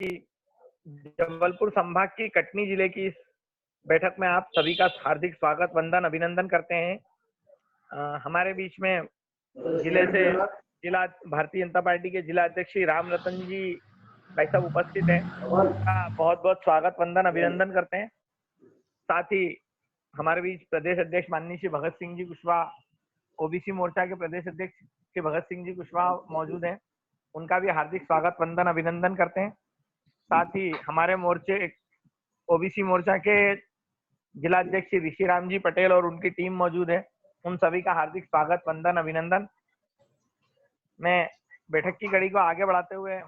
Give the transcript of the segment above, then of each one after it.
कि जबलपुर संभाग की कटनी जिले की इस बैठक में आप सभी का हार्दिक स्वागत, वंदन, अभिनंदन करते हैं। हमारे बीच में जिले से जिला भारतीय जनता पार्टी के जिला अध्यक्ष श्री राम रतन जी भाई साहब उपस्थित हैं। उनका बहुत बहुत स्वागत, वंदन, अभिनंदन करते हैं। साथ ही हमारे बीच प्रदेश अध्यक्ष माननीय श्री भगत सिंह जी कुशवाहा, ओबीसी मोर्चा के प्रदेश अध्यक्ष श्री भगत सिंह जी कुशवाहा मौजूद हैं। उनका भी हार्दिक स्वागत, वंदन, अभिनंदन करते हैं। साथ ही हमारे मोर्चे ओबीसी मोर्चा के जिला अध्यक्ष श्री ऋषि राम जी पटेल और उनकी टीम मौजूद है। उन सभी का हार्दिक स्वागत, वंदन, अभिनंदन। मैं बैठक की कड़ी को आगे बढ़ाते हुए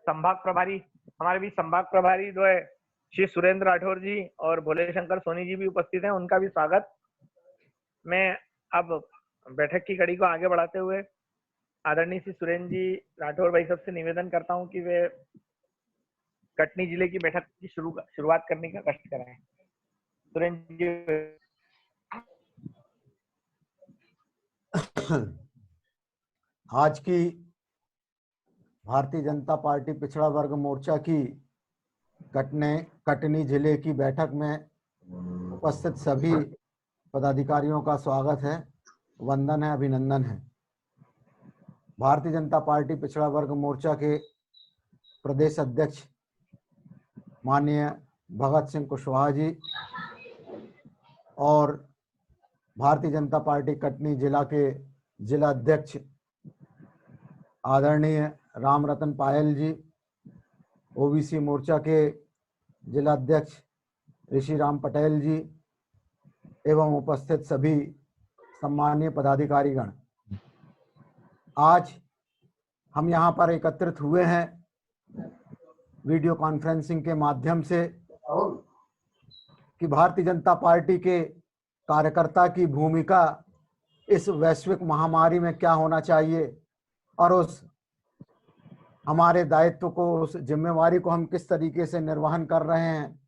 संभाग प्रभारी, हमारे बीच संभाग प्रभारी जो है श्री सुरेंद्र राठौर जी और भोले शंकर सोनी जी भी उपस्थित हैं, उनका भी स्वागत। मैं अब बैठक की कड़ी को आगे बढ़ाते हुए आदरणीय श्री सुरेंद्र जी राठौर भाई साहब से निवेदन करता हूं कि वे कटनी जिले की बैठक की शुरुआत करने का कष्ट करें। सुरेंद्र जी। आज की भारतीय जनता पार्टी पिछड़ा वर्ग मोर्चा की कटनी जिले की बैठक में उपस्थित सभी पदाधिकारियों का स्वागत है, वंदन है, अभिनंदन है। भारतीय जनता पार्टी पिछड़ा वर्ग मोर्चा के प्रदेश अध्यक्ष माननीय भगत सिंह कुशवाहा जी और भारतीय जनता पार्टी कटनी जिला के जिला अध्यक्ष आदरणीय राम रतन पायल जी, ओबीसी मोर्चा के जिला अध्यक्ष ऋषि राम पटेल जी एवं उपस्थित सभी सम्मानीय पदाधिकारीगण, आज हम यहाँ पर एकत्रित हुए हैं वीडियो कॉन्फ्रेंसिंग के माध्यम से कि भारतीय जनता पार्टी के कार्यकर्ता की भूमिका इस वैश्विक महामारी में क्या होना चाहिए और उस हमारे दायित्व को, उस जिम्मेवारी को हम किस तरीके से निर्वहन कर रहे हैं,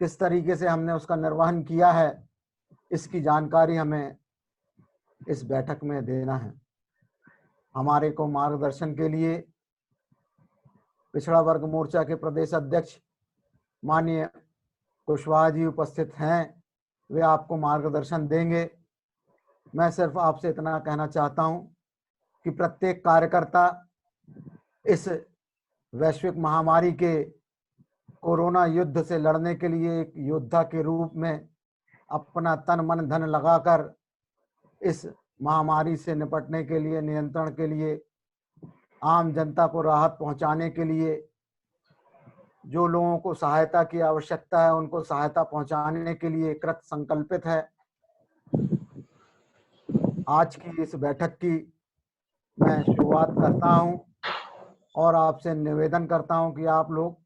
किस तरीके से हमने उसका निर्वहन किया है, इसकी जानकारी हमें इस बैठक में देना है। हमारे को मार्गदर्शन के लिए पिछड़ा वर्ग मोर्चा के प्रदेश अध्यक्ष माननीय कुशवाहा जी उपस्थित हैं, वे आपको मार्गदर्शन देंगे। मैं सिर्फ आपसे इतना कहना चाहता हूं कि प्रत्येक कार्यकर्ता इस वैश्विक महामारी के कोरोना युद्ध से लड़ने के लिए एक योद्धा के रूप में अपना तन मन धन लगाकर इस महामारी से निपटने के लिए, नियंत्रण के लिए, आम जनता को राहत पहुंचाने के लिए, जो लोगों को सहायता की आवश्यकता है उनको सहायता पहुंचाने के लिए कृत संकल्पित है। आज की इस बैठक की मैं शुरुआत करता हूं और आपसे निवेदन करता हूं कि आप लोग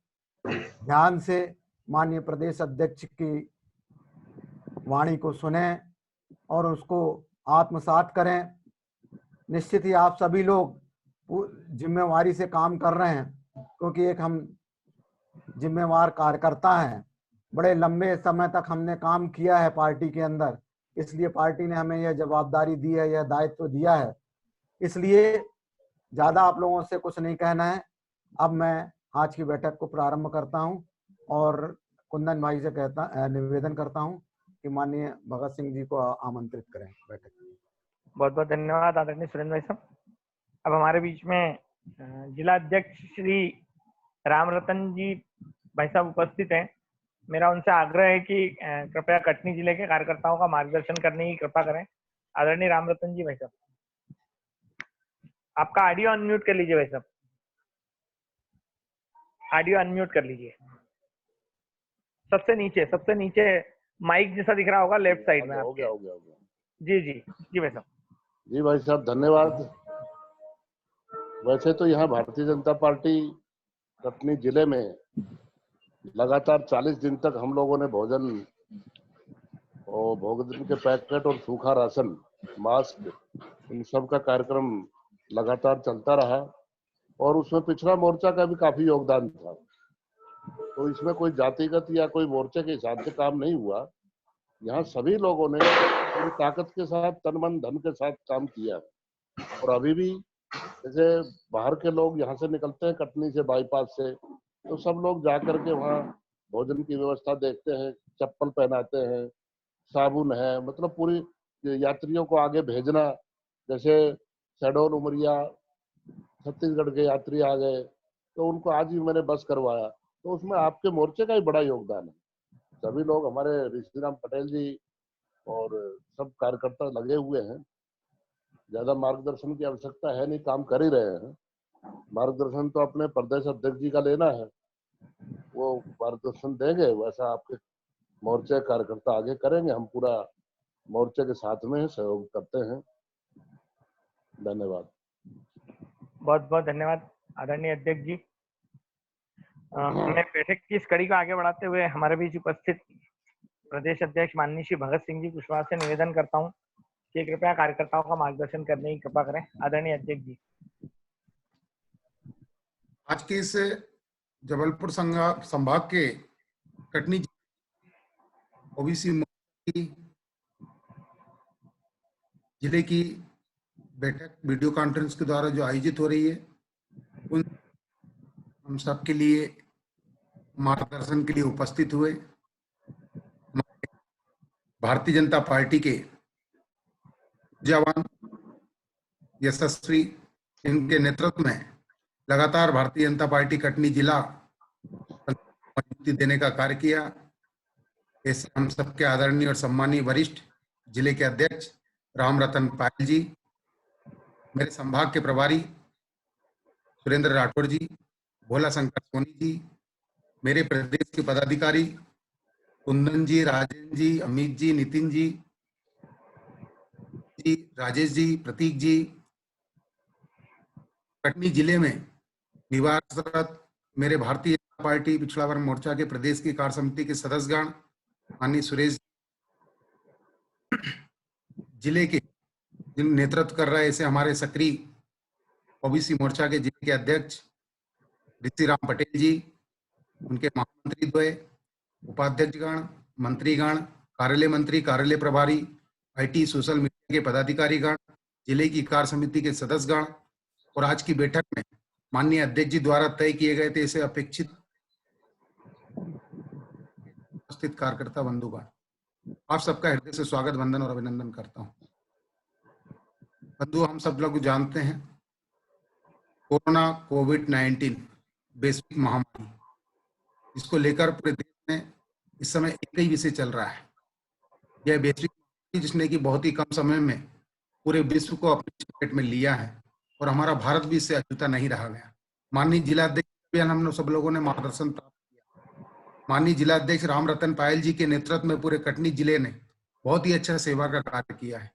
ध्यान से माननीय प्रदेश अध्यक्ष की वाणी को सुने और उसको आत्मसात करें। निश्चित ही आप सभी लोग जिम्मेवारी से काम कर रहे हैं, क्योंकि एक हम जिम्मेवार कार्यकर्ता हैं। बड़े लंबे समय तक हमने काम किया है पार्टी के अंदर, इसलिए पार्टी ने हमें यह जवाबदारी दी है, यह दायित्व दिया है। इसलिए ज़्यादा आप लोगों से कुछ नहीं कहना है। अब मैं आज की बैठक को प्रारंभ करता हूं और कुंदन भाई से निवेदन करता हूं कि माननीय भगत सिंह जी को आमंत्रित करें बैठक में। बहुत बहुत धन्यवाद आदरणीय सुरेंद्र भाई साहब। अब हमारे बीच में जिला अध्यक्ष श्री राम रतन जी भाई साहब उपस्थित हैं। मेरा उनसे आग्रह है कि कृपया कटनी जिले के कार्यकर्ताओं का मार्गदर्शन करने की कृपा करें। आदरणीय राम रतन जी भाई साहब, आपका ऑडियो अनम्यूट कर लीजिए भाई साहब, ऑडियो अनम्यूट कर लीजिए। सबसे नीचे माइक जैसा दिख रहा होगा लेफ्ट साइड में। हो गया। जी भाई साहब। जी भाई साहब, धन्यवाद। वैसे तो यहाँ भारतीय जनता पार्टी कटनी जिले में लगातार 40 दिन तक हम लोगों ने भोजन और भोजन के पैकेट और सूखा राशन, मास्क, इन सब का कार्यक्रम लगातार चलता रहा और उसमें पिछड़ा मोर्चा का भी काफी योगदान था। तो इसमें कोई जातिगत या कोई मोर्चे के हिसाब से काम नहीं हुआ। यहाँ सभी लोगों ने पूरी ताकत के साथ, तन मन धन के साथ काम किया। और अभी भी जैसे बाहर के लोग यहाँ से निकलते हैं कटनी से बाईपास से, तो सब लोग जा करके वहाँ भोजन की व्यवस्था देखते हैं, चप्पल पहनाते हैं, साबुन है, मतलब पूरी यात्रियों को आगे भेजना। जैसे शहडोल उमरिया छत्तीसगढ़ के यात्री आ गए तो उनको आज भी मैंने बस करवाया, तो उसमें आपके मोर्चे का ही बड़ा योगदान है। सभी लोग हमारे ऋषिराम पटेल जी और सब कार्यकर्ता लगे हुए हैं। ज्यादा मार्गदर्शन की आवश्यकता है नहीं, काम कर ही रहे हैं। मार्गदर्शन तो अपने प्रदेश अध्यक्ष जी का लेना है, वो मार्गदर्शन देंगे, वैसा आपके मोर्चे कार्यकर्ता आगे करेंगे। हम पूरा मोर्चे के साथ में सहयोग करते हैं। धन्यवाद। बहुत बहुत धन्यवाद आदरणीय अध्यक्ष जी। हमें बैठक की इस कड़ी को आगे बढ़ाते हुए हमारे बीच उपस्थित प्रदेश अध्यक्ष माननीय श्री भगत सिंह जी कुशवाहा से निवेदन करता हूं कि कृपया कार्यकर्ताओं का मार्गदर्शन करने की कृपा करें। आदरणीय अध्यक्ष जी। आज के इस जबलपुर संभाग के कटनी ओबीसी जिले की बैठक वीडियो कॉन्फ्रेंस के द्वारा जो आयोजित हो रही है, उन हम सब के लिए मार्गदर्शन के लिए उपस्थित हुए भारतीय जनता पार्टी के जवान यशस्वी, इनके नेतृत्व में लगातार भारतीय जनता पार्टी कटनी जिला मजबूती देने का कार्य किया। ऐसे हम सबके आदरणीय और सम्मानीय वरिष्ठ जिले के अध्यक्ष राम रतन पायल जी, मेरे संभाग के प्रभारी सुरेंद्र राठौर जी, भोला शंकर सोनी जी, मेरे प्रदेश के पदाधिकारी कुंदन जी, राजेंद्र जी, अमित जी, नितिन जी, राजेश जी, प्रतीक जी, कटनी जिले में निवासरत मेरे भारतीय जनता पार्टी पिछड़ा वर्ग मोर्चा के प्रदेश की कार्य समिति के सदस्यगण, माननीय सुरेश जिले के जिन नेतृत्व कर रहे, ऐसे हमारे सक्रिय ओबीसी मोर्चा के जिले के अध्यक्ष ऋषिराम पटेल जी, उनके महामंत्री द्वय, उपाध्यक्षगण, मंत्रीगण, कार्यालय मंत्री, कार्यालय प्रभारी, आईटी सोशल मीडिया के पदाधिकारीगण, जिले की कार्य समिति के सदस्यगण और आज की बैठक में माननीय अध्यक्ष जी द्वारा तय किए गए थे ऐसे अपेक्षित उपस्थित कार्यकर्ता बंधुगण, आप सबका हृदय से स्वागत, वंदन और अभिनंदन करता हूं। बंधु, हम सब लोग जानते हैं कोरोना कोविड-19 वैश्विक महामारी, इसको लेकर पूरे देश में इस समय एक ही विषय चल रहा है। यह वैश्विक महामारी जिसने कि बहुत ही कम समय में पूरे विश्व को अपनी चपेट में लिया है और हमारा भारत भी इससे अछूता नहीं रहा गया। माननीय जिलाध्यक्ष हम सब लोगों ने मार्गदर्शन प्राप्त किया। माननीय जिलाध्यक्ष राम रतन पायल जी के नेतृत्व में पूरे कटनी जिले ने बहुत ही अच्छा सेवा का कार्य किया है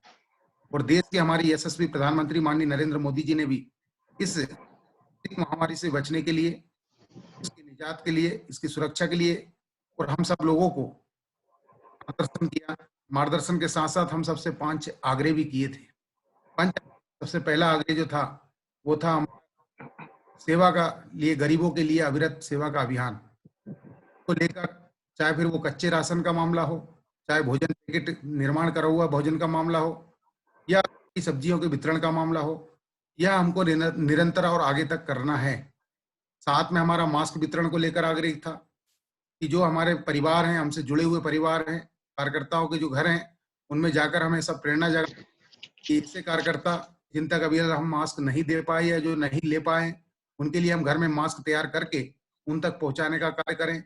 और देश के हमारे यशस्वी प्रधानमंत्री माननीय नरेंद्र मोदी जी ने भी इस महामारी से बचने के लिए, इसकी निजात के लिए, इसकी सुरक्षा के लिए और हम सब लोगों को मार्गदर्शन किया। मार्गदर्शन के साथ साथ हम सबसे 5 आग्रह भी किए थे। सबसे पहला आग्रह जो था वो था सेवा का लिए, गरीबों के लिए अविरत सेवा का अभियान को लेकर, चाहे फिर वो कच्चे राशन का मामला हो, चाहे भोजन पैकेट निर्माण करा हुआ भोजन का मामला हो, या सब्जियों के वितरण का मामला हो, यह हमको निरंतर और आगे तक करना है। साथ में हमारा मास्क वितरण को लेकर आग्रह था कि जो हमारे परिवार हैं, हमसे जुड़े हुए परिवार हैं, कार्यकर्ताओं के जो घर हैं, उनमें जाकर हमें सब प्रेरणा जगा कि ऐसे कार्यकर्ता जिन तक अभी हम मास्क नहीं दे पाए या जो नहीं ले पाए, उनके लिए हम घर में मास्क तैयार करके उन तक पहुंचाने का कार्य करें।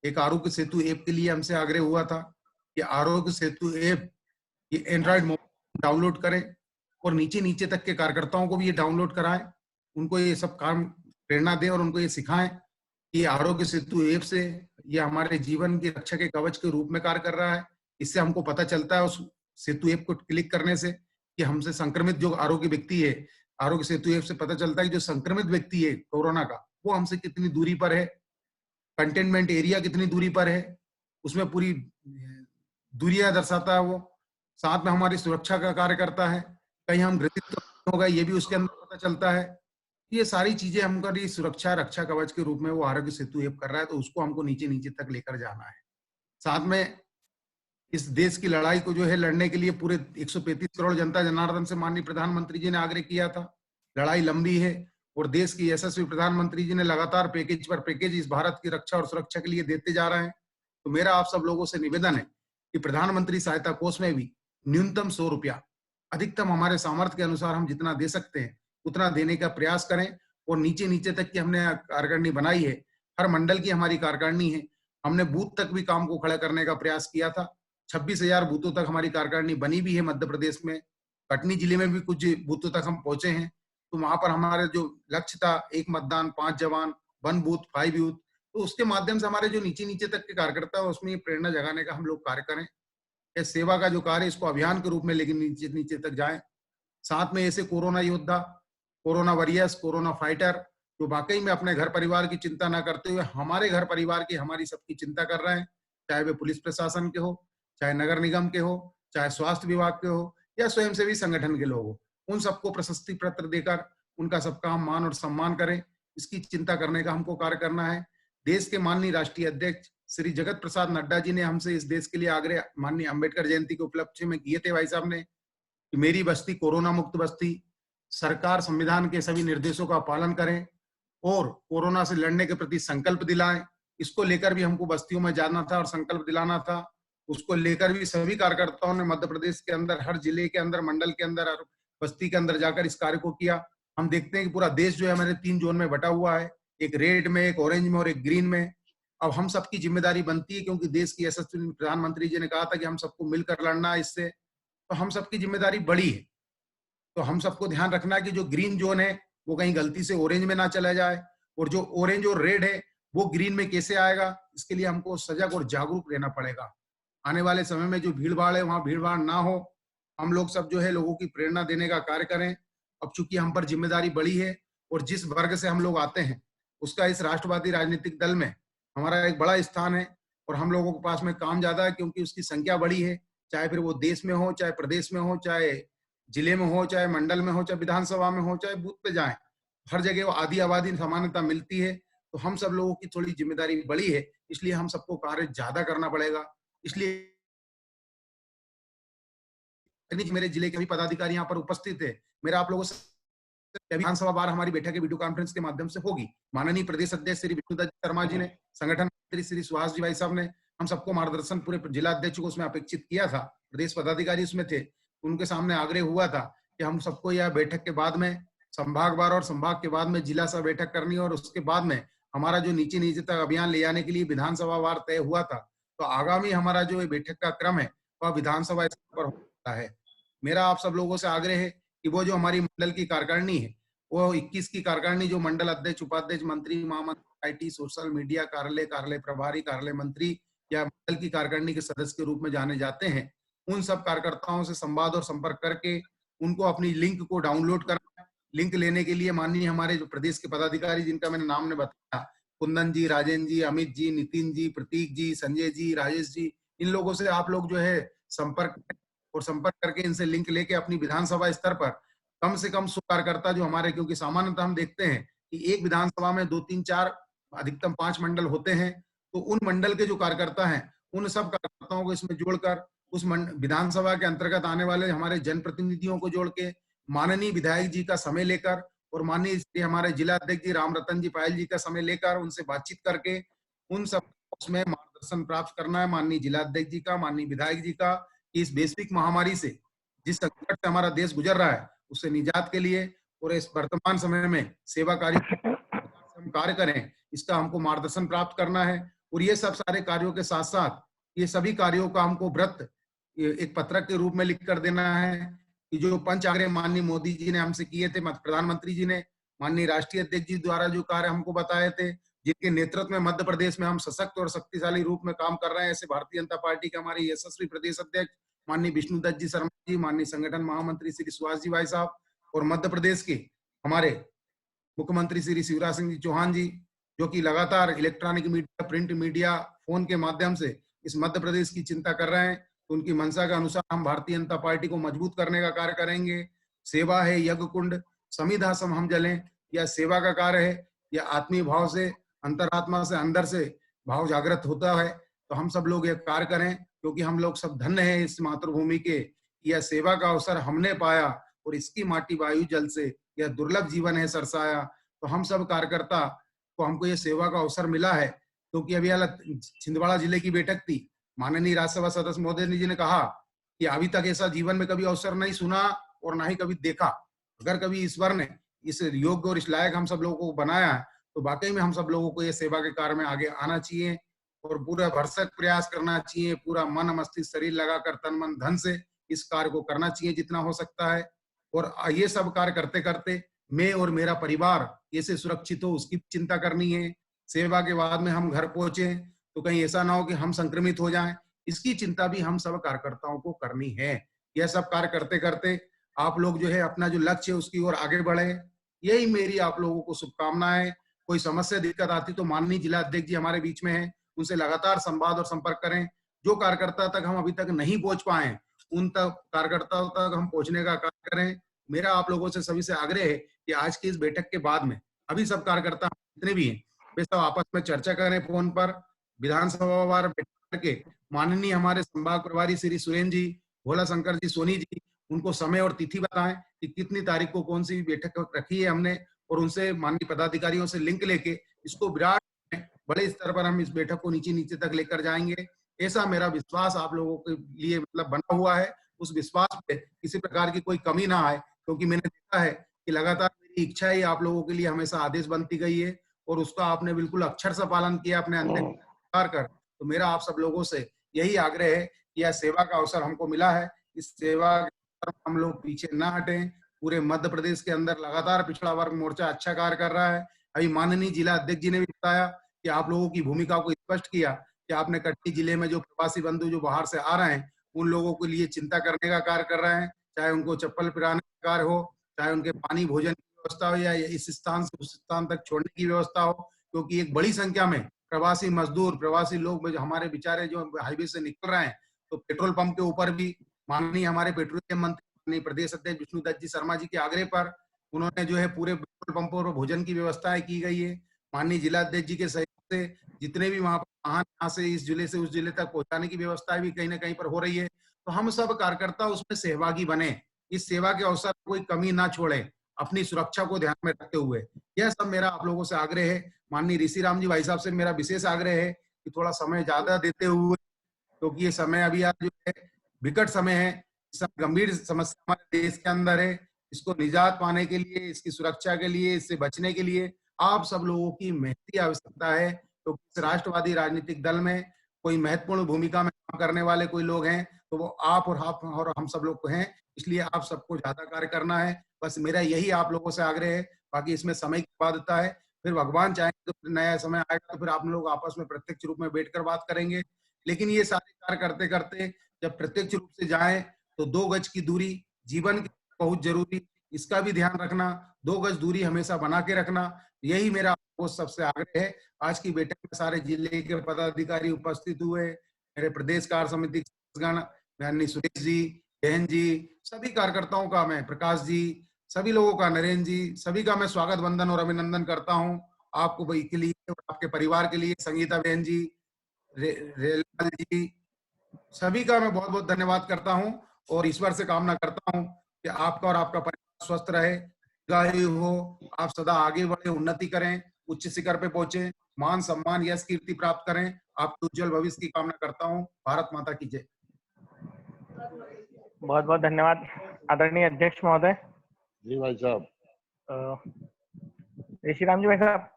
एक आरोग्य सेतु ऐप के लिए हमसे आग्रह हुआ था कि आरोग्य सेतु ऐप ये एंड्रॉइड मोबाइल डाउनलोड करें और नीचे नीचे तक के कार्यकर्ताओं को भी ये डाउनलोड कराएं, उनको ये सब काम प्रेरणा दें और उनको ये सिखाएं कि आरोग्य सेतु ऐप से ये हमारे जीवन की रक्षा के कवच के रूप में कार्य कर रहा है। इससे हमको पता चलता है उस सेतु ऐप को क्लिक करने से कि हमसे संक्रमित जो आरोग्य व्यक्ति है, आरोग्य सेतु ऐप से पता चलता है कि जो संक्रमित व्यक्ति है कोरोना का, वो हमसे कितनी दूरी पर है, कंटेनमेंट एरिया कितनी दूरी पर है, उसमें पूरी दूरियां दर्शाता है वो। साथ में हमारी सुरक्षा का कार्य करता है, कहीं हम ग्रसित तो होगा ये भी उसके अंदर पता चलता है। ये सारी चीजें हमारी सुरक्षा रक्षा कवच के रूप में वो आरोग्य सेतु ऐप कर रहा है, तो उसको हमको नीचे नीचे तक लेकर जाना है। साथ में इस देश की लड़ाई को जो है लड़ने के लिए पूरे 135 करोड़ जनता जनार्दन से माननीय प्रधानमंत्री जी ने आग्रह किया था। लड़ाई लंबी है और देश की यशस्वी प्रधानमंत्री जी ने लगातार पैकेज पर पैकेज इस भारत की रक्षा और सुरक्षा के लिए देते जा रहे हैं। तो मेरा आप सब लोगों से निवेदन है कि प्रधानमंत्री सहायता कोष में भी न्यूनतम 100 रुपया, अधिकतम हमारे सामर्थ्य के अनुसार हम जितना दे सकते हैं उतना देने का प्रयास करें। और नीचे नीचे तक की हमने कार्यकारिणी बनाई है, हर मंडल की हमारी कार्यकारिणी है, हमने बूथ तक भी काम को खड़ा करने का प्रयास किया था। 26,000 बूथों तक हमारी कार्यकारिणी बनी भी है मध्य प्रदेश में। कटनी जिले में भी कुछ बूथों तक हम पहुंचे हैं। तो वहां पर हमारे जो लक्ष्य था, 1 मतदान 5 जवान 1 बूथ 5 यूथ, तो उसके माध्यम से हमारे जो नीचे नीचे तक के कार्यकर्ता है उसमें प्रेरणा जगाने का हम लोग कार्य करें। ये सेवा का जो कार्य इसको अभियान के रूप में लेकिन नीचे नीचे तक जाए। साथ में ऐसे कोरोना योद्धा, कोरोना वॉरियर्स, कोरोना फाइटर जो वाकई में अपने घर परिवार की चिंता ना करते हुए हमारे घर परिवार की, हमारी सबकी चिंता कर रहे हैं, चाहे वे पुलिस प्रशासन के हो, चाहे नगर निगम के हो, चाहे स्वास्थ्य विभाग के हो या स्वयंसेवी संगठन के लोग हो, उन सबको प्रशस्ति पत्र देकर उनका सबका हम मान और सम्मान करें। इसकी चिंता करने का हमको कार्य करना है। देश के माननीय राष्ट्रीय अध्यक्ष श्री जगत प्रसाद नड्डा जी ने हमसे इस देश के लिए आग्रह माननीय अंबेडकर जयंती के उपलक्ष्य में किए थे भाई साहब ने, कि मेरी बस्ती कोरोना मुक्त बस्ती। सरकार संविधान के सभी निर्देशों का पालन करें और कोरोना से लड़ने के प्रति संकल्प दिलाएं। इसको लेकर भी हमको बस्तियों में जाना था और संकल्प दिलाना था। उसको लेकर भी सभी कार्यकर्ताओं ने मध्य प्रदेश के अंदर, हर जिले के अंदर, मंडल के अंदर और बस्ती के अंदर जाकर इस कार्य को किया। हम देखते हैं कि पूरा देश जो है हमारे 3 जोन में बटा हुआ है, एक रेड में, एक ऑरेंज में और एक ग्रीन में। अब हम सबकी जिम्मेदारी बनती है, क्योंकि देश की यशस्वी प्रधानमंत्री जी ने कहा था कि हम सबको मिलकर लड़ना है इससे, तो हम सबकी जिम्मेदारी बड़ी है। तो हम सबको ध्यान रखना है कि जो ग्रीन जोन है वो कहीं गलती से ऑरेंज में ना चला जाए, और जो ऑरेंज और रेड है वो ग्रीन में कैसे आएगा, इसके लिए हमको सजग और जागरूक रहना पड़ेगा। आने वाले समय में जो भीड़ भाड़ है वहां भीड़ भाड़ ना हो, हम लोग सब जो है लोगों की प्रेरणा देने का कार्य करें। अब चूंकि हम पर जिम्मेदारी बड़ी है और जिस वर्ग से हम लोग आते हैं उसका इस राष्ट्रवादी राजनीतिक दल में हमारा एक बड़ा स्थान है, और हम लोगों के पास में काम ज्यादा है क्योंकि उसकी संख्या बड़ी है। चाहे फिर वो देश में हो, चाहे प्रदेश में हो, चाहे जिले में हो, चाहे मंडल में हो, चाहे विधानसभा में हो, चाहे बूथ पे जाए, हर जगह वो आधी आबादी समानता मिलती है। तो हम सब लोगों की थोड़ी जिम्मेदारी बड़ी है, इसलिए हम सबको कार्य ज्यादा करना पड़ेगा। इसलिए मेरे जिले के भी पदाधिकारी यहाँ पर उपस्थित है। मेरा आप लोगों से विधानसभा बार हमारी बैठक वीडियो कॉन्फ्रेंस के माध्यम से होगी। माननीय प्रदेश अध्यक्ष श्री विष्णुदत्त शर्मा जी ने, संगठन मंत्री श्री सुहास जी भाई साहब ने हम सबको मार्गदर्शन, पूरे जिला अध्यक्ष को उसमें अपेक्षित किया था, प्रदेश पदाधिकारी उसमें थे, उनके सामने आग्रह हुआ था कि हम सबको यह बैठक के बाद में संभाग वार और संभाग के बाद में जिला सह बैठक करनी है, और उसके बाद में हमारा जो नीचे नीचे तक अभियान ले जाने के लिए विधानसभा वार तय हुआ था। तो आगामी हमारा जो बैठक का क्रम है वह विधानसभा स्तर पर होता है। मेरा आप सब लोगों से आग्रह है कि वो जो हमारी मंडल की कार्यकारिणी है वो 21 की कार्यकारिणी, जो मंडल अध्यक्ष, उपाध्यक्ष, मंत्री, महामंत्री, IT, सोशल मीडिया, कार्यालय, कार्यालय प्रभारी, कार्यालय मंत्री या मंडल की कार्यकारिणी के सदस्य के रूप में जाने जाते हैं, उन सब कार्यकर्ताओं से संवाद और संपर्क करके उनको अपनी लिंक को डाउनलोड करना। लिंक लेने के लिए माननीय हमारे जो प्रदेश के पदाधिकारी जिनका मैंने नाम ने बताया, कुंदन जी, राजेंद्र जी, अमित जी, नितिन जी, प्रतीक जी, संजय जी, राजेश जी, इन लोगों से आप लोग जो है संपर्क करके इनसे लिंक लेके अपनी विधानसभा स्तर पर कम से कम 100 कार्यकर्ता जो हमारे, क्योंकि सामान्यतः हम देखते हैं कि एक विधानसभा में 2, 3, 4 अधिकतम 5 मंडल होते हैं, तो उन मंडल के जो कार्यकर्ता हैं उन सब कार्यकर्ताओं को इसमें जोड़कर उस विधानसभा के अंतर्गत आने वाले हमारे जनप्रतिनिधियों को जोड़ के, माननीय विधायक जी का समय लेकर और माननीय हमारे जिला अध्यक्ष जी राम रतन जी पायल जी का समय लेकर उनसे बातचीत करके उन सब उसमें मार्गदर्शन प्राप्त करना है, माननीय जिला अध्यक्ष जी का, माननीय विधायक जी का, कि इस वैश्विक महामारी से, जिस संकट से हमारा देश गुजर रहा है, उससे निजात के लिए और इस वर्तमान समय में सेवा कार्य हम कार्य करें, इसका हमको मार्गदर्शन प्राप्त करना है। और ये सब सारे कार्यों के साथ साथ ये सभी कार्यों का हमको व्रत एक पत्रक के रूप में लिख कर देना है कि जो पंच आग्रह माननीय मोदी जी ने हमसे किए थे, प्रधानमंत्री जी ने, माननीय राष्ट्रीय अध्यक्ष जी द्वारा जो कार्य हमको बताए थे, जिनके नेतृत्व में मध्य प्रदेश में हम सशक्त और शक्तिशाली रूप में काम कर रहे हैं, ऐसे भारतीय जनता पार्टी के हमारे यशस्वी प्रदेश अध्यक्ष माननीय विष्णुदत्त जी शर्मा जी, माननीय संगठन महामंत्री श्री सुहास जी भाई साहब, और मध्य प्रदेश के हमारे मुख्यमंत्री श्री शिवराज सिंह जी चौहान जी, जो कि लगातार electronic media, print media, phone के माध्यम से इस मध्य प्रदेश की चिंता कर रहे हैं। तो उनकी मंशा के अनुसार हम भारतीय जनता पार्टी को मजबूत करने का कार्य करेंगे। सेवा है यज्ञ कुंड, समिधा सम हम जलें, यह सेवा का कार्य है, यह आत्मीय भाव से, अंतरात्मा से, अंदर से भाव जागृत होता है। तो हम सब लोग यह कार्य करें, क्योंकि हम लोग सब धन्य हैं इस मातृभूमि के, यह सेवा का अवसर हमने पाया और इसकी माटी वायु जल से यह दुर्लभ जीवन है सरसाया। तो हम सब कार्यकर्ता को हमको ये सेवा का अवसर मिला है, क्योंकि अभी छिंदवाड़ा जिले की बैठक थी। माननीय राज्यसभा सदस्य महोदय जी ने कहा कि अभी तक ऐसा जीवन में कभी अवसर नहीं सुना और ना ही कभी देखा। अगर कभी ईश्वर ने इस योग्य और इस लायक हम सब लोगों को बनाया है, तो वाकई में हम सब लोगों को ये सेवा के कार्य में आगे आना चाहिए और पूरा भरसक प्रयास करना चाहिए, पूरा मन मस्तिष्क शरीर लगाकर तन मन धन से इस कार्य को करना चाहिए जितना हो सकता है। और ये सब कार्य करते करते मैं और मेरा परिवार कैसे सुरक्षित हो उसकी चिंता करनी है। सेवा के बाद में हम घर पहुंचे तो कहीं ऐसा ना हो कि हम संक्रमित हो जाएं, इसकी चिंता भी हम सब कार्यकर्ताओं को करनी है। यह सब कार्य करते करते आप लोग जो है अपना जो लक्ष्य है उसकी ओर आगे बढ़े, यही मेरी आप लोगों को शुभकामनाएं। कोई समस्या दिक्कत आती तो माननीय जिला अध्यक्ष जी हमारे बीच में है, उनसे लगातार संवाद और संपर्क करें। जो कार्यकर्ता तक हम अभी तक नहीं पहुंच पाए उन तक कार्यकर्ताओं तक हम पहुंचने का कार्य करें। मेरा आप लोगों से सभी से आग्रह है कि आज की इस बैठक के बाद में अभी सब कार्यकर्ता जितने भी हैं वे सब आपस में चर्चा करें फोन पर, विधानसभा वार बैठक करके माननीय हमारे संभाग प्रभारी श्री सुरेंद्र जी, भोला शंकर जी, सोनी जी, उनको समय और तिथि बताएं कि कितनी तारीख को कौन सी बैठक रखी है हमने, और उनसे माननीय पदाधिकारियों से लिंक लेके इसको विराट बड़े स्तर पर हम इस बैठक को नीचे नीचे तक लेकर जाएंगे। ऐसा मेरा विश्वास आप लोगों के लिए मतलब बना हुआ है। उस विश्वास पे किसी प्रकार की कोई कमी ना आए, क्योंकि मैंने देखा है कि लगातार मेरी इच्छा ही आप लोगों के लिए हमेशा आदेश बनती गई है और उसका आपने बिल्कुल अक्षर से पालन किया अपने अंदर कर। तो मेरा आप सब लोगों से यही आग्रह है कि यह सेवा का अवसर हमको मिला है, इस सेवा हम लोग पीछे ना हटें। पूरे मध्य प्रदेश के अंदर लगातार पिछड़ा वर्ग मोर्चा अच्छा कार्य कर रहा है। अभी माननीय जिला अध्यक्ष जी ने भी बताया कि आप लोगों की भूमिका को स्पष्ट किया कि आपने कटनी जिले में जो प्रवासी बंधु जो बाहर से आ रहे हैं उन लोगों के लिए चिंता करने का कार्य कर रहे हैं, चाहे उनको चप्पल पिराने का कार्य हो, चाहे उनके पानी भोजन की व्यवस्था हो या इस स्थान से उस स्थान तक छोड़ने की व्यवस्था हो। क्योंकि एक बड़ी संख्या में प्रवासी मजदूर, प्रवासी लोग हमारे बेचारे जो हाईवे से निकल रहे हैं, तो पेट्रोल पंप के ऊपर भी माननीय हमारे पेट्रोलियम मंत्री प्रदेश अध्यक्ष विष्णुदत्त जी शर्मा जी के आग्रह पर उन्होंने जो है पूरे पेट्रोल पंपों पर भोजन की व्यवस्थाएं की गई है। माननीय जिला अध्यक्ष जी के सहयोग से जितने भी वहां पर वाहन यहाँ से इस जिले से उस जिले तक पहुंचाने की व्यवस्था भी कहीं ना कहीं पर हो रही है। तो हम सब कार्यकर्ता उसमें सहभागी बने, इस सेवा के अवसर कोई कमी ना छोड़े, अपनी सुरक्षा को ध्यान में रखते हुए। यह सब मेरा आप लोगों से आग्रह है। माननीय ऋषि राम जी भाई साहब से मेरा विशेष आग्रह है कि थोड़ा समय ज्यादा देते हुए, क्योंकि ये समय अभी आज जो है विकट समय है, सब गंभीर समस्या हमारे देश के अंदर है। इसको निजात पाने के लिए, इसकी सुरक्षा के लिए, इससे बचने के लिए आप सब लोगों की महती आवश्यकता है। तो इस राष्ट्रवादी राजनीतिक दल में कोई महत्वपूर्ण भूमिका में काम करने वाले कोई लोग हैं तो वो आप और हम सब लोग को हैं। इसलिए आप सबको ज्यादा कार्य करना है, बस मेरा यही आप लोगों से आग्रह है। बाकी इसमें समय की बाध्यता है, फिर भगवान चाहेंगे तो नया समय आएगा तो फिर आप लोग आपस में प्रत्यक्ष रूप में बैठकर बात करेंगे। लेकिन ये सारे कार्य करते करते जब प्रत्यक्ष रूप से जाए तो 2 गज की दूरी जीवन की बहुत जरूरी, इसका भी ध्यान रखना, 2 गज दूरी हमेशा बना के रखना, यही मेरा आपको सबसे आग्रह है। आज की बैठक में सारे जिले के पदाधिकारी उपस्थित हुए, मेरे प्रदेश कार्य समिति माननीय सुरेश जी, बहन जी, सभी कार्यकर्ताओं का, मैं प्रकाश जी, सभी लोगों का, नरेंद्र जी, सभी का मैं स्वागत वंदन और अभिनंदन करता हूं। आपको भाई के लिए और आपके परिवार के लिए संगीता बहन जी, रेलाल जी, सभी का मैं बहुत बहुत धन्यवाद करता हूं और ईश्वर से कामना करता हूं कि आपका और आपका परिवार स्वस्थ रहे, दीर्घायु हो, आप सदा आगे बढ़े, उन्नति करें, उच्च शिखर पे पहुंचे, मान सम्मान यश कीर्ति प्राप्त करें। आपके उज्जवल भविष्य की कामना करता हूं। भारत माता की जय। बहुत बहुत धन्यवाद आदरणीय अध्यक्ष महोदय। जी भाई साहब। ऋषि राम जी भाई साहब,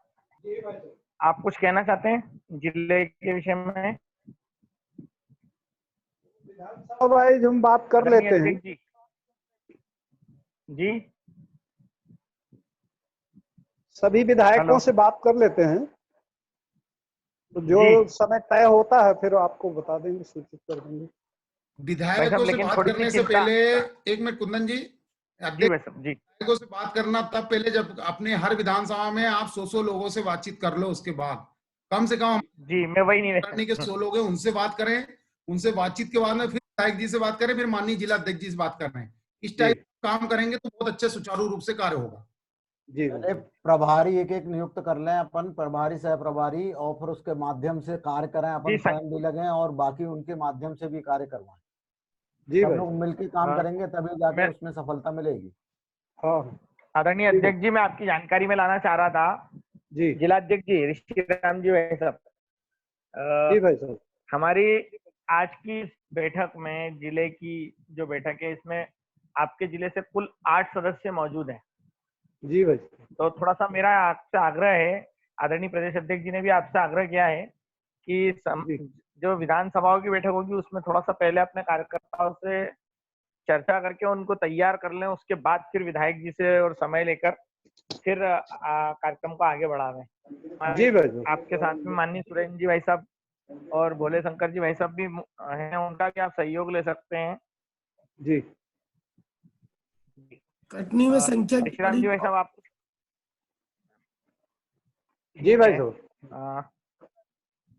आप कुछ कहना चाहते हैं जिले के विषय में? भाई हम बात कर लेते हैं जी। सभी विधायकों से बात कर लेते हैं, तो जो समय तय होता है फिर आपको बता देंगे, सूचित कर देंगे। विधायकों से बात करने से पहले एक मिनट कुंदन जी, विधायकों से बात करना तब पहले जब अपने हर विधानसभा में आप 100 लोगों से बातचीत कर लो, उसके बाद कम से कम जी मैं वही नहीं करने के 100 लोग हैं उनसे बात करें, उनसे बातचीत के बाद में फिर विधायक जी से बात करें, फिर माननीय जिला अध्यक्ष जी से बात कर रहे हैं। इस टाइप काम करेंगे तो बहुत अच्छे सुचारू रूप से कार्य होगा। जी प्रभारी एक एक नियुक्त कर लें अपन, प्रभारी सह प्रभारी, और फिर उसके माध्यम से कार्य करें, अपन स्वयं भी लगे और बाकी उनके माध्यम से भी कार्य करवाएं। जी, सब लोग मिलकर काम करेंगे तभी जाके उसमें सफलता मिलेगी। हाँ आदरणीय अध्यक्ष जी, मैं आपकी जानकारी में लाना चाह रहा था, जी जिला अध्यक्ष जी ऋषि राम जी भाई साहब, जी भाई साहब। हमारी आज की इस बैठक में, जिले की जो बैठक है, इसमें आपके जिले से कुल 8 सदस्य मौजूद हैं। जी भाई। तो थोड़ा सा मेरा आपसे आग्रह है, आदरणीय प्रदेश अध्यक्ष जी ने भी आपसे आग्रह किया है कि जी जो विधानसभाओं की बैठक होगी उसमें थोड़ा सा पहले अपने कार्यकर्ताओं से चर्चा करके उनको तैयार कर लें, उसके बाद फिर विधायक जी से और समय लेकर फिर कार्यक्रम को आगे बढ़ावें। जी भाई साहब। आपके साथ में माननीय सुरेंद्र जी भाई साहब और भोले शंकर जी भाई साहब भी हैं, उनका भी आप सहयोग ले सकते हैं। जी कटनी में संख्या ऋषिराम जी भाई साहब, आप जी भाई साहब।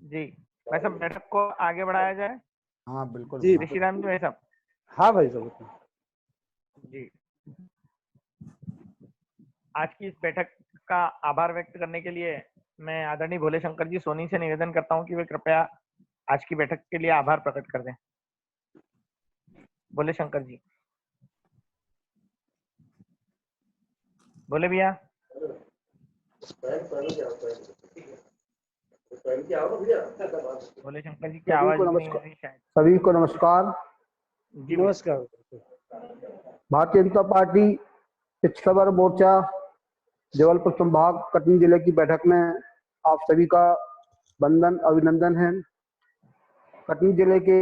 जी भाई साहब, बैठक को आगे बढ़ाया जाए। हाँ बिल्कुल। जी ऋषिराम जी भाई साहब। हाँ भाई साहब। जी, आज की इस बैठक का आभार व्यक्त करने के लिए मैं आदरणीय भोले शंकर जी सोनी से निवेदन करता हूं कि वे कृपया आज की बैठक के लिए आभार प्रकट कर दें। भोले शंकर जी। बोले भैया। भोले शंकर जी की आवाज नहीं आ रही शायद। सभी को नमस्कार। जी नमस्कार। भारतीय जनता पार्टी पिछड़ा वर्ग मोर्चा जबलपुर संभाग कटनी जिले की बैठक में आप सभी का वंदन अभिनंदन है। कटनी जिले के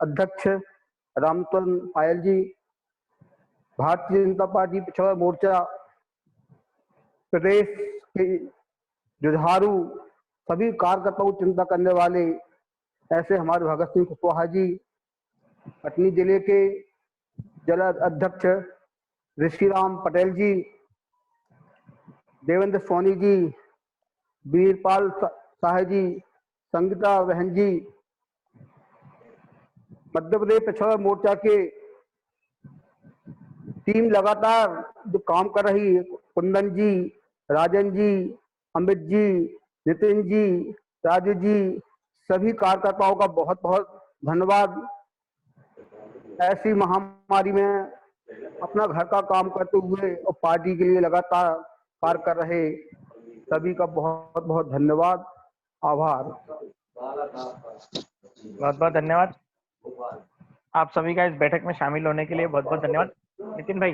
अध्यक्ष रामतन पायल जी, भारतीय जनता पार्टी पिछड़ा वर्ग मोर्चा प्रदेश के जुझारू सभी कार्यकर्ताओं को चिंता करने वाले ऐसे हमारे भगत सिंह कुशवाहा जी, कटनी जिले के जिला अध्यक्ष ऋषिराम पटेल जी, देवेंद्र सोनी जी, वीरपाल शाह जी, संगीता बहन जी, मध्य प्रदेश पिछड़ा मोर्चा के टीम लगातार जो काम कर रही है, कुंदन जी, राजन जी, अमित जी, नितिन जी, राजू जी, सभी कार्यकर्ताओं का बहुत बहुत धन्यवाद। ऐसी महामारी में अपना घर का काम करते हुए और पार्टी के लिए लगातार कार्य कर रहे सभी का बहुत बहुत धन्यवाद, आभार। बहुत बहुत धन्यवाद। आप सभी का इस बैठक में शामिल होने के लिए बहुत बहुत धन्यवाद। नितिन भाई।